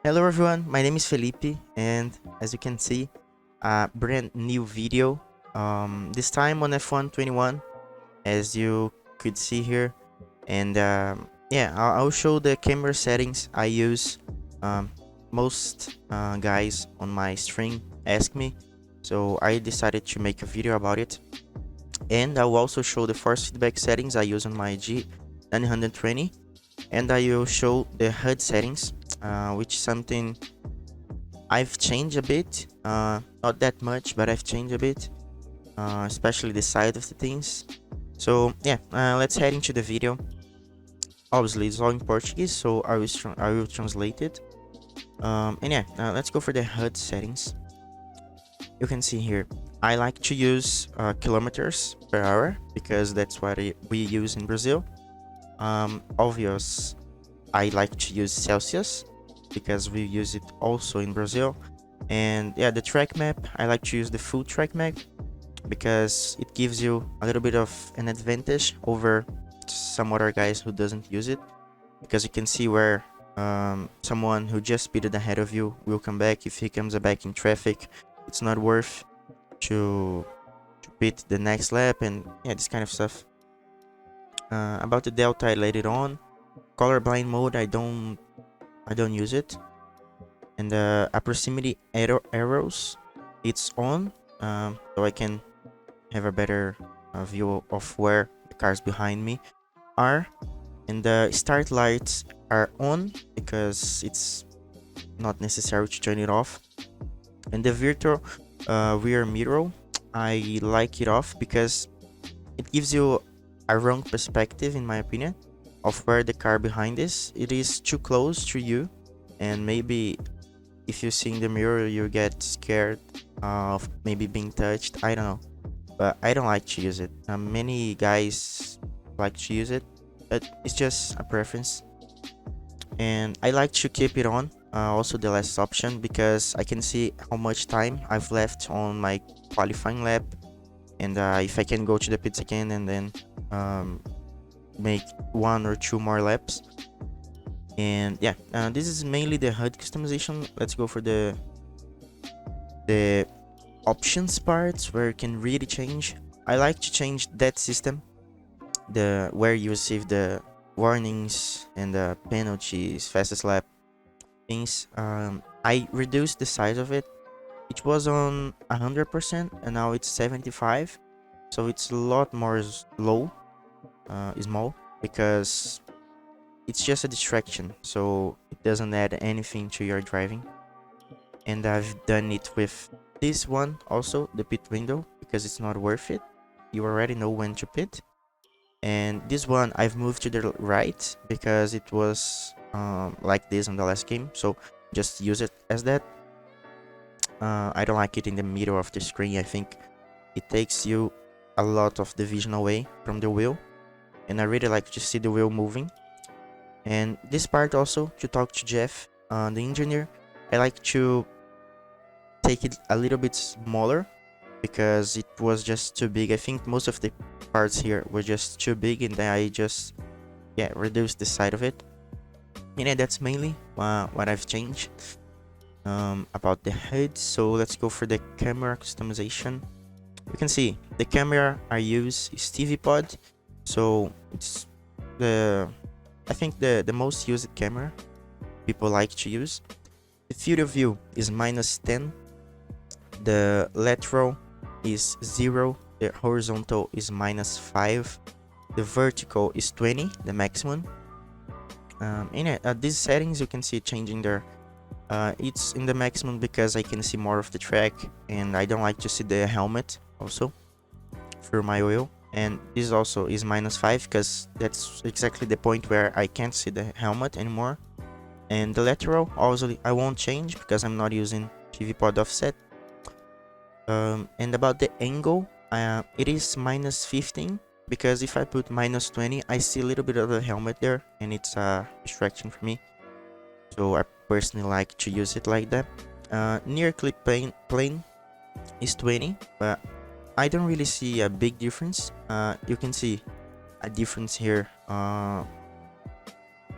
Hello everyone, my name is Felipe, and as you can see, a brand new video. This time on F121, as you could see here, and yeah, I'll show the camera settings I use. Most guys on my stream ask me, so I decided to make a video about it. And I'll also show the force feedback settings I use on my G920, and I will show the HUD settings, which is something I've changed a bit, not that much, but I've changed a bit, especially the side of the things. So yeah, let's head into the video. Obviously it's all in Portuguese, so I will translate it. And yeah, let's go for the HUD settings. You can see here, I like to use kilometers per hour because that's what we use in Brazil. Obvious, I like to use Celsius because we use it also in Brazil. And yeah, the track map, I like to use the full track map because it gives you a little bit of an advantage over some other guys who doesn't use it, because you can see where someone who just speeded ahead of you will come back. If he comes back in traffic, it's not worth to beat the next lap, and yeah, this kind of stuff. About the delta, I laid it on. Colorblind mode, I don't use it. And a proximity arrows, it's on, so I can have a better view of where the cars behind me are. And the start lights are on because it's not necessary to turn it off. And the virtual rear mirror, I like it off because it gives you a wrong perspective, in my opinion, of where the car behind is. It is too close to you, and maybe if you see in the mirror you get scared of maybe being touched. I don't know, but I don't like to use it. Many guys like to use it, but it's just a preference, and I like to keep it on. Also the last option, because I can see how much time I've left on my qualifying lap, and if I can go to the pits again and then make 1 or 2 more laps. And yeah, this is mainly the HUD customization. Let's go for the options parts where you can really change. I like to change that system, the where you receive the warnings and the penalties, fastest lap things. I reduced the size of it. It was on 100% and now it's 75, so it's a lot more small, because it's just a distraction, so it doesn't add anything to your driving. And I've done it with this one also, the pit window, because it's not worth it. You already know when to pit. And this one I've moved to the right because it was like this on the last game, so just use it as that. I don't like it in the middle of the screen. I think it takes you a lot of the vision away from the wheel, and I really like to see the wheel moving. And this part also, to talk to Jeff, the engineer, I like to take it a little bit smaller because it was just too big. I think most of the parts here were just too big, and then I just reduced the side of it. And yeah, that's mainly what I've changed about the HUD. So let's go for the camera customization. You can see the camera I use is TV Pod, so it's I think the most used camera people like to use. The field of view is -10, the lateral is 0, the horizontal is -5, the vertical is 20, the maximum. These settings you can see changing there. It's in the maximum because I can see more of the track, and I don't like to see the helmet also through my wheel. And this also is -5 because that's exactly the point where I can't see the helmet anymore. And the lateral also I won't change because I'm not using TV pod offset. And about the angle, it is -15 because if I put -20 I see a little bit of the helmet there, and it's a distraction for me, so I personally like to use it like that. Near clip plane is 20, but I don't really see a big difference. You can see a difference here.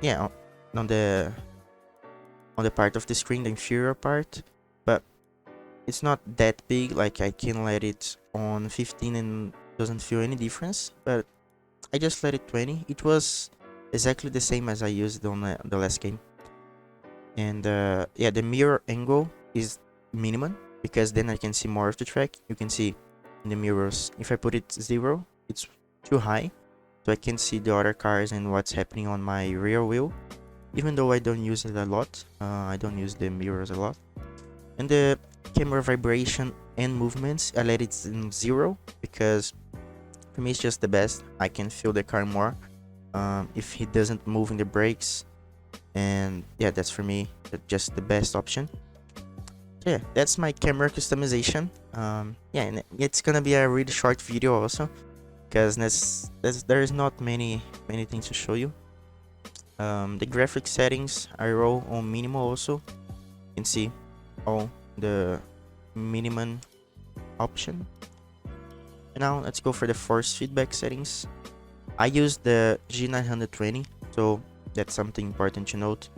Yeah, on the on the part of the screen, the inferior part, but it's not that big. Like I can let it on 15 and doesn't feel any difference, but I just let it 20. It was exactly the same as I used on the last game. And yeah, the mirror angle is minimum because then I can see more of the track. You can see in the mirrors, if I put it 0, it's too high, so I can see the other cars and what's happening on my rear wheel, even though I don't use it a lot. I don't use the mirrors a lot. And the camera vibration and movements, I let it in 0 because for me it's just the best. I can feel the car more if he doesn't move in the brakes, and yeah, that's for me just the best option. So yeah, that's my camera customization. Yeah, and it's gonna be a really short video also because there's not many things to show you. The graphic settings I roll on minimal also. You can see all the minimum option. And now let's go for the force feedback settings. I use the G920, so that's something important to note.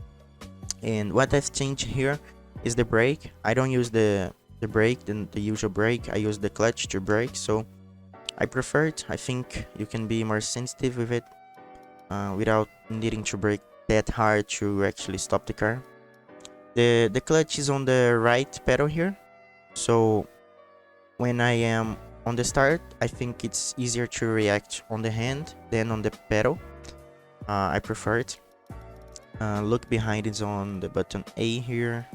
And what I've changed here is the brake. I don't use the brake, the usual brake. I use the clutch to brake, so I prefer it. I think you can be more sensitive with it without needing to brake that hard to actually stop the car. The clutch is on the right pedal here, so when I am on the start, I think it's easier to react on the hand than on the pedal. I prefer it. Look behind is on the button A here.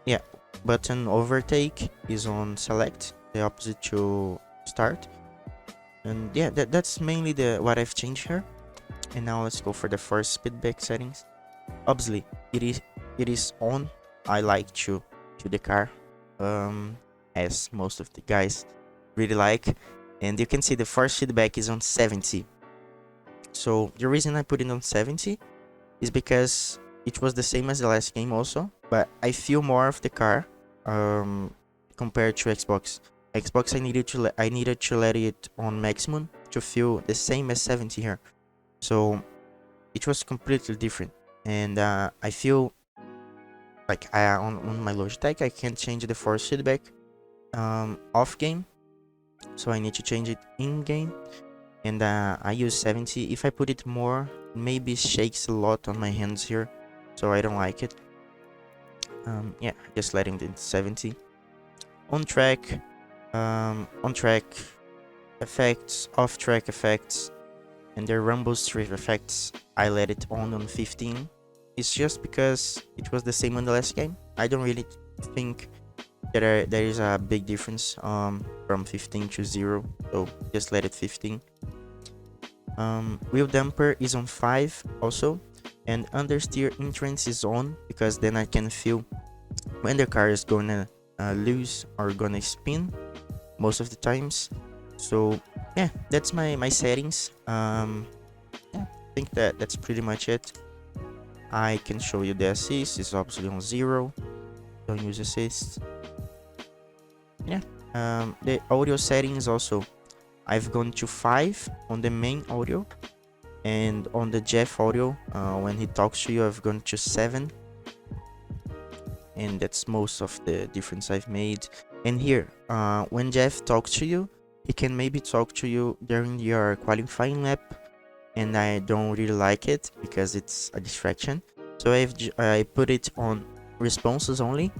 Yeah, button overtake is on select, the opposite to start. And yeah, that's mainly what I've changed here. And now let's go for the force feedback settings. Obviously, it is on. I like to the car, as most of the guys really like. And you can see the force feedback is on 70. So the reason I put it on 70 is because it was the same as the last game also, but I feel more of the car compared to Xbox. Xbox, I needed to let it on maximum to feel the same as 70 here. So it was completely different, and I feel like on my Logitech I can't change the force feedback off game, so I need to change it in game. And I use 70. If I put it more, maybe shakes a lot on my hands here, so I don't like it. Yeah, just letting it 70. On track effects, off track effects, and the rumble strip effects, I let it on 15. It's just because it was the same on the last game. I don't really think that there is a big difference from 15 to 0, so just let it 15. Wheel damper is on 5 also, and understeer entrance is on because then I can feel when the car is gonna lose or gonna spin most of the times. So yeah, that's my settings. Yeah, I think that's pretty much it. I can show you the assist. It's obviously on 0. Don't use assist. Yeah. The audio settings also, I've gone to 5 on the main audio, and on the Jeff audio, when he talks to you, I've gone to 7. And that's most of the difference I've made. And here, when Jeff talks to you, he can maybe talk to you during your qualifying lap, and I don't really like it because it's a distraction. So I put it on responses only.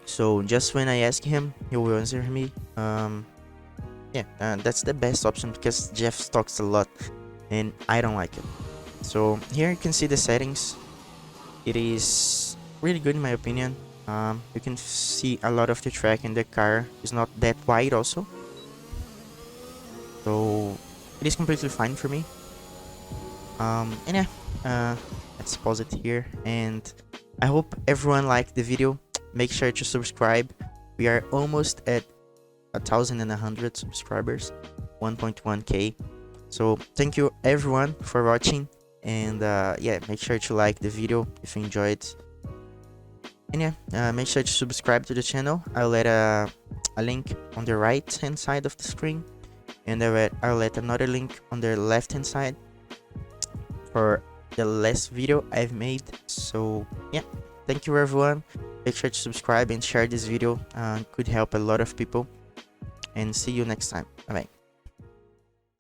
So just when I ask him, he will answer me. Yeah, that's the best option because Jeff talks a lot, and I don't like it. So here you can see the settings. It is really good in my opinion. You can see a lot of the track, and the car is not that wide also, so it is completely fine for me. And yeah, let's pause it here, and I hope everyone liked the video. Make sure to subscribe. We are almost at 1,100 subscribers, 1.1k. So thank you everyone for watching, and yeah, make sure to like the video if you enjoyed. And yeah, make sure to subscribe to the channel. I'll let a link on the right hand side of the screen, and I'll let another link on the left hand side for the last video I've made. So yeah, thank you everyone. Make sure to subscribe and share this video. Could help a lot of people. And see you next time. Bye bye.